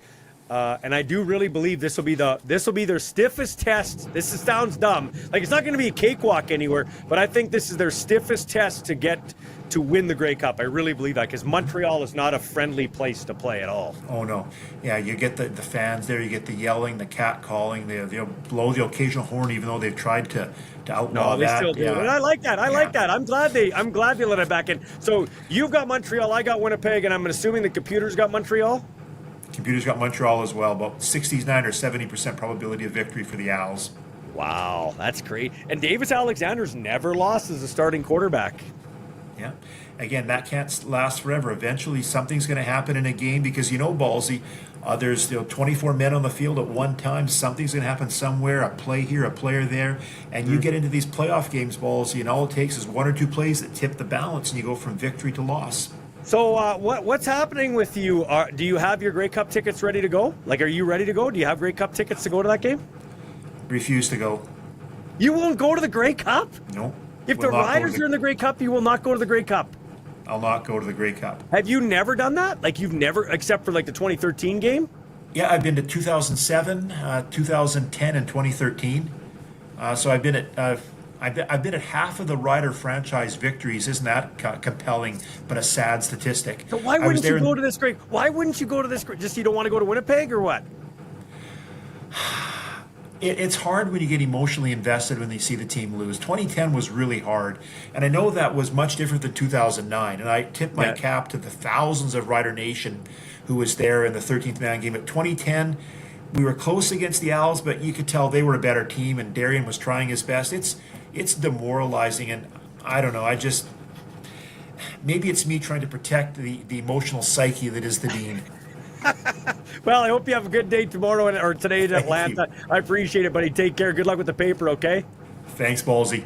and I do really believe this will be their stiffest test. Sounds dumb, like it's not going to be a cakewalk anywhere, but I think this is their stiffest test to win the Grey Cup. I really believe that because Montreal is not a friendly place to play at all. Oh no, yeah, you get the fans there, you get the yelling, the cat calling, they'll blow the occasional horn, even though they've tried to outlaw that. No, they still do, yeah. and I like that. I like that. I'm glad they let it back in. So you've got Montreal, I got Winnipeg, and I'm assuming the computer's got Montreal. Computer's got Montreal as well, about 69 or 70% probability of victory for the Owls. Wow, that's great. And Davis Alexander's never lost as a starting quarterback. Yeah. Again, that can't last forever. Eventually, something's going to happen in a game because, Ballsy, there's 24 men on the field at one time. Something's going to happen somewhere, a play here, a player there. And you get into these playoff games, Ballsy, and all it takes is one or two plays that tip the balance, and you go from victory to loss. So what's happening with you? Do you have your Grey Cup tickets ready to go? Like, are you ready to go? Do you have Grey Cup tickets to go to that game? Refuse to go. You won't go to the Grey Cup? No. If the Riders are in the Grey Cup, you will not go to the Grey Cup. I'll not go to the Grey Cup. Have you never done that? Like, you've never, except for like the 2013 game? Yeah, I've been to 2007, 2010, and 2013. So I've been at half of the Rider franchise victories. Isn't that compelling? But a sad statistic. So why wouldn't you go to this Grey? Why wouldn't you go to this? Just you don't want to go to Winnipeg or what? It's hard when you get emotionally invested when you see the team lose. 2010 was really hard, and I know that was much different than 2009. And I tip my cap to the thousands of Rider Nation who was there in the 13th man game. At 2010, we were close against the Owls, but you could tell they were a better team, and Darian was trying his best. It's demoralizing, and I don't know. Maybe it's me trying to protect the emotional psyche that is the Dean. Well, I hope you have a good day tomorrow or today in Atlanta. I appreciate it, buddy. Take care. Good luck with the paper, okay? Thanks, Ballsy.